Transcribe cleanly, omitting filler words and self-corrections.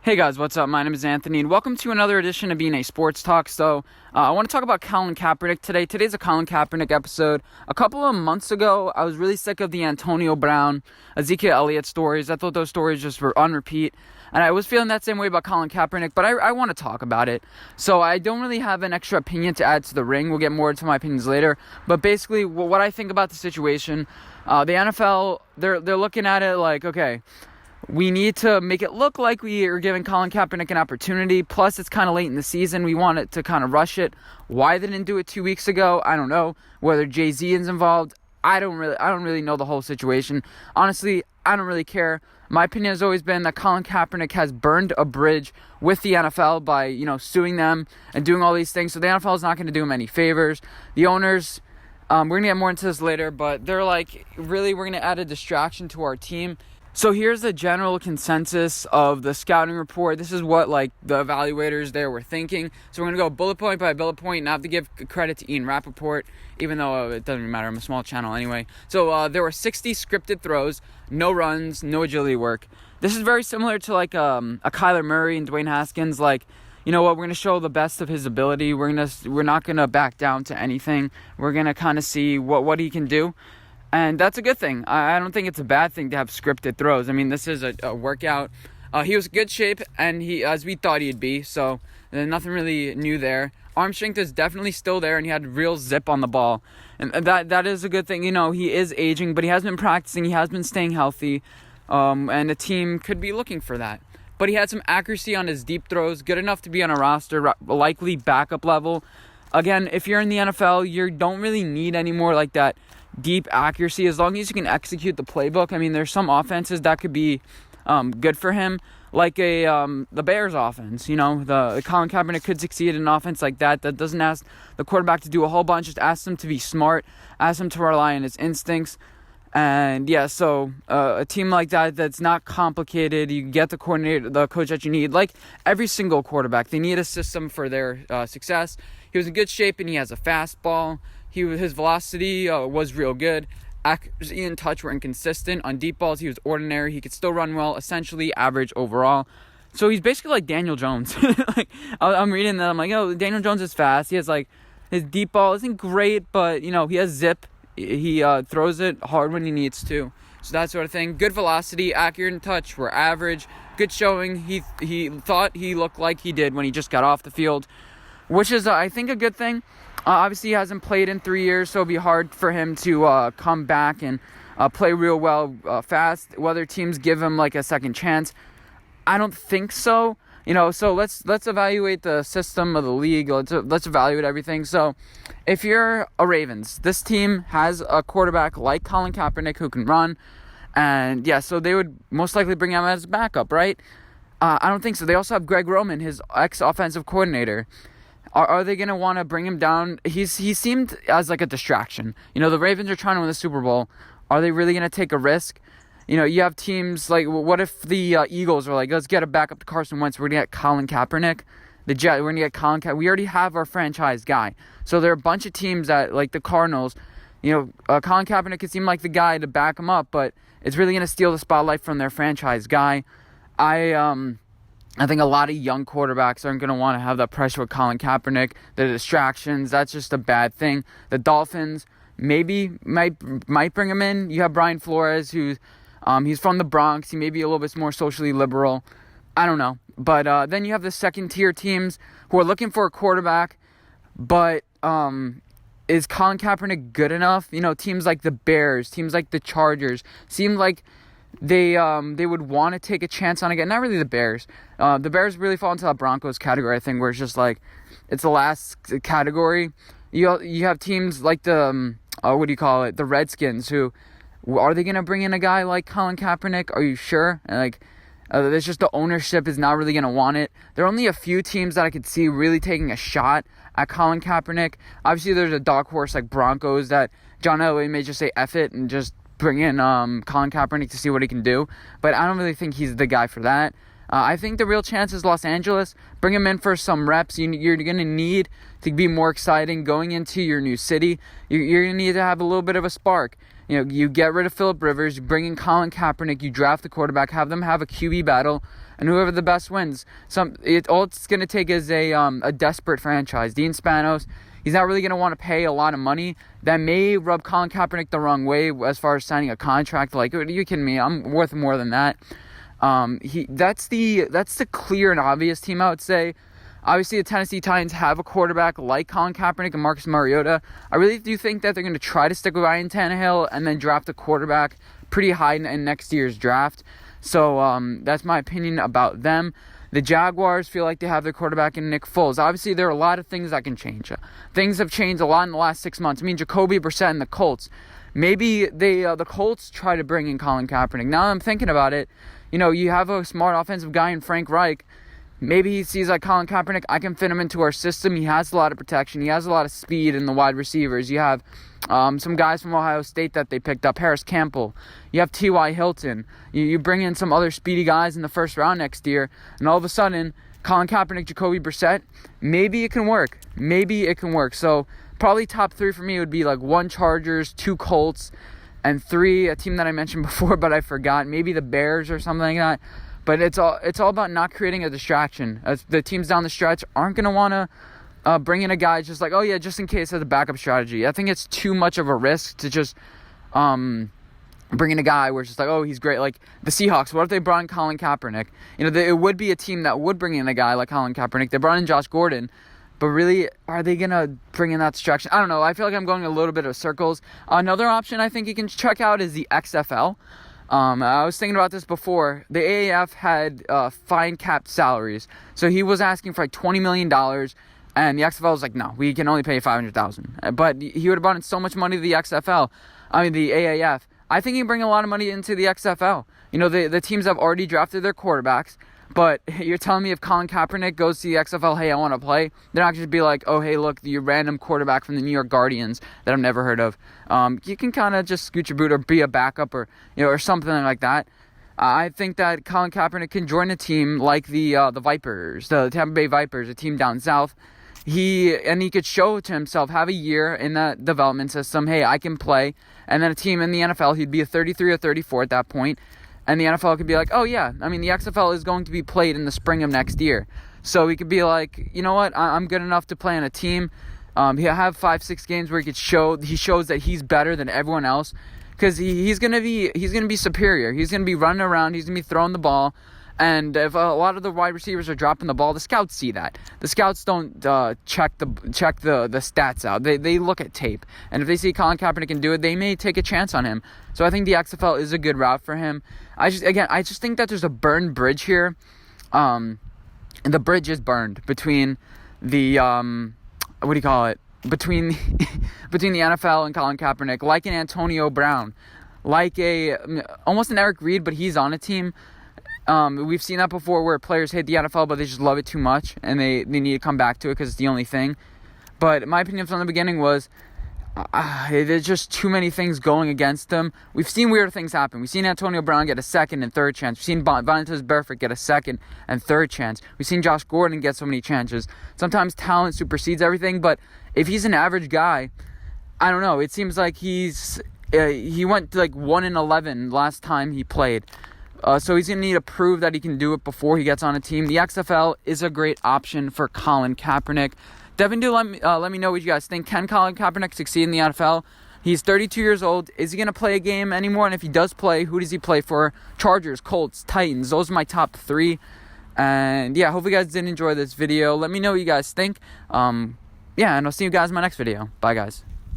Hey guys, what's up? My name is Anthony, and welcome to another edition of Being a Sports Talk. I want to talk about Colin Kaepernick today. Today's a Colin Kaepernick episode. A couple of months ago, I was really sick of the Antonio Brown, Ezekiel Elliott stories. I thought those stories just were on repeat, and I was feeling that same way about Colin Kaepernick, but I want to talk about it. So I don't really have an extra opinion to add to the ring. We'll get more into my opinions later, but basically what I think about the situation, the NFL, they're looking at it like, okay, we need to make it look like we are giving Colin Kaepernick an opportunity. Plus, it's kind of late in the season. We want it to kind of rush it. Why they didn't do it 2 weeks ago, I don't know. Whether Jay-Z is involved, I don't really know the whole situation. Honestly, I don't really care. My opinion has always been that Colin Kaepernick has burned a bridge with the NFL by, suing them and doing all these things. So the NFL is not going to do him any favors. The owners, we're going to get more into this later, but they're like, really, we're going to add a distraction to our team. So here's the general consensus of the scouting report. This is what the evaluators there were thinking. So we're going to go bullet point by bullet point, and I have to give credit to Ian Rappaport, even though it doesn't matter. I'm a small channel anyway. So there were 60 scripted throws, no runs, no agility work. This is very similar to a Kyler Murray and Dwayne Haskins. You know what? We're going to show the best of his ability. We're not going to back down to anything. We're going to kind of see what he can do. And that's a good thing. I don't think it's a bad thing to have scripted throws. I mean, this is a workout. He was in good shape, and as we thought he'd be, so nothing really new there. Arm strength is definitely still there, and he had real zip on the ball. And that is a good thing. He is aging, but he has been practicing. He has been staying healthy, and the team could be looking for that. But he had some accuracy on his deep throws, good enough to be on a roster, likely backup level. Again, if you're in the NFL, you don't really need any more like that deep accuracy, as long as you can execute the playbook. I mean, there's some offenses that could be good for him, like the Bears offense. The Colin Kaepernick could succeed in an offense like that doesn't ask the quarterback to do a whole bunch, just ask him to be smart, ask him to rely on his instincts. And yeah, so a team like that's not complicated. You get the coordinator, the coach that you need. Like every single quarterback, they need a system for their success. He was in good shape, and he has a fastball. His velocity was real good. Accuracy and touch were inconsistent. On deep balls, he was ordinary. He could still run well, essentially average overall. So he's basically like Daniel Jones. I'm reading that. I'm like, oh, Daniel Jones is fast. He has his deep ball isn't great, but he has zip. He throws it hard when he needs to. So that sort of thing. Good velocity, accurate and touch were average. Good showing. He thought he looked like he did when he just got off the field, which is, I think, a good thing. Obviously, he hasn't played in 3 years, so it'll be hard for him to come back and play real well fast. Whether teams give him a second chance, I don't think so. So let's evaluate the system of the league. Let's evaluate everything. So if you're a Ravens, this team has a quarterback like Colin Kaepernick who can run, and yeah, so they would most likely bring him as a backup, right? I don't think so. They also have Greg Roman, his ex-offensive coordinator. Are they going to want to bring him down? He seemed as a distraction. The Ravens are trying to win the Super Bowl. Are they really going to take a risk? You have teams what if the Eagles are let's get a backup to Carson Wentz. We're going to get Colin Kaepernick. The Jets, we're going to get Colin Kaepernick. We already have our franchise guy. So there are a bunch of teams that, the Cardinals, Colin Kaepernick could seem like the guy to back him up, but it's really going to steal the spotlight from their franchise guy. I think a lot of young quarterbacks aren't going to want to have that pressure with Colin Kaepernick. The distractions, that's just a bad thing. The Dolphins maybe might bring him in. You have Brian Flores, who's he's from the Bronx. He may be a little bit more socially liberal. I don't know. But then you have the second-tier teams who are looking for a quarterback. But is Colin Kaepernick good enough? Teams like the Bears, teams like the Chargers seem like they would want to take a chance on again. Not really the Bears. The Bears really fall into that Broncos category, I think, where it's just it's the last category. You have teams like the the Redskins, who are they going to bring in a guy like Colin Kaepernick? Are you sure? There's just the ownership is not really going to want it. There are only a few teams that I could see really taking a shot at Colin Kaepernick. Obviously, there's a dark horse like Broncos that John Elway may just say F it and just bring in Colin Kaepernick to see what he can do. But I don't really think he's the guy for that. I think the real chance is Los Angeles. Bring him in for some reps. You're going to need to be more exciting going into your new city. You're going to need to have a little bit of a spark. You get rid of Phillip Rivers, you bring in Colin Kaepernick, you draft the quarterback, have them have a QB battle, and whoever the best wins. All it's going to take is a desperate franchise. Dean Spanos, he's not really going to want to pay a lot of money. That may rub Colin Kaepernick the wrong way as far as signing a contract. Like, are you kidding me? I'm worth more than that. That's the clear and obvious team, I would say. Obviously, the Tennessee Titans have a quarterback like Colin Kaepernick and Marcus Mariota. I really do think that they're going to try to stick with Ryan Tannehill and then draft a quarterback pretty high in next year's draft. So that's my opinion about them. The Jaguars feel like they have their quarterback in Nick Foles. Obviously, there are a lot of things that can change. Things have changed a lot in the last 6 months. I mean, Jacoby Brissett and the Colts. Maybe the Colts try to bring in Colin Kaepernick. Now that I'm thinking about it, you have a smart offensive guy in Frank Reich. Maybe he sees like Colin Kaepernick, I can fit him into our system. He has a lot of protection. He has a lot of speed in the wide receivers. You have some guys from Ohio State that they picked up, Harris Campbell. You have T.Y. Hilton. You bring in some other speedy guys in the first round next year, and all of a sudden, Colin Kaepernick, Jacoby Brissett, maybe it can work. So probably top 3 for me would be like 1 Chargers, 2 Colts, and 3, a team that I mentioned before but I forgot, maybe the Bears or something like that. But it's all about not creating a distraction. The teams down the stretch aren't going to want to bring in a guy just like, oh yeah, just in case as a backup strategy. I think it's too much of a risk to just bring in a guy where it's just like, oh, he's great. Like the Seahawks, what if they brought in Colin Kaepernick? It would be a team that would bring in a guy like Colin Kaepernick. They brought in Josh Gordon. But really, are they going to bring in that distraction? I don't know. I feel like I'm going a little bit of circles. Another option I think you can check out is the XFL. I was thinking about this before. The AAF had fine capped salaries. So he was asking for like $20 million. And the XFL was like, no, we can only pay $500,000. But he would have brought in so much money to the XFL. The AAF. I think he can bring a lot of money into the XFL. The teams have already drafted their quarterbacks. But you're telling me if Colin Kaepernick goes to the XFL, hey, I want to play, they're not going to be like, oh, hey, look, your random quarterback from the New York Guardians that I've never heard of. You can kind of just scoot your boot or be a backup or something like that. I think that Colin Kaepernick can join a team like the Vipers, the Tampa Bay Vipers, a team down south. He could show to himself, have a year in that development system, hey, I can play. And then a team in the NFL, he'd be a 33 or 34 at that point. And the NFL could be like, oh, yeah, the XFL is going to be played in the spring of next year. So he could be like, you know what, I'm good enough to play on a team. He'll have 5-6 games where he shows that he's better than everyone else. Because he's gonna be superior. He's going to be running around. He's going to be throwing the ball. And if a lot of the wide receivers are dropping the ball, the scouts see that. The scouts don't check the stats out. They look at tape. And if they see Colin Kaepernick can do it, they may take a chance on him. So I think the XFL is a good route for him. I just think that there's a burned bridge here. And the bridge is burned between the between the NFL and Colin Kaepernick, like an Antonio Brown, like almost an Eric Reed, but he's on a team. We've seen that before where players hate the NFL, but they just love it too much, and they need to come back to it because it's the only thing. But my opinion from the beginning was there's just too many things going against them. We've seen weird things happen. We've seen Antonio Brown get a second and third chance. We've seen Vontaze Burfict get a second and third chance. We've seen Josh Gordon get so many chances. Sometimes talent supersedes everything, but if he's an average guy, I don't know. It seems like he went to like 1-11 last time he played. So he's going to need to prove that he can do it before he gets on a team. The XFL is a great option for Colin Kaepernick. Definitely let me know what you guys think. Can Colin Kaepernick succeed in the NFL? He's 32 years old. Is he going to play a game anymore? And if he does play, who does he play for? Chargers, Colts, Titans. Those are my top 3. And yeah, hope you guys did enjoy this video. Let me know what you guys think. And I'll see you guys in my next video. Bye, guys.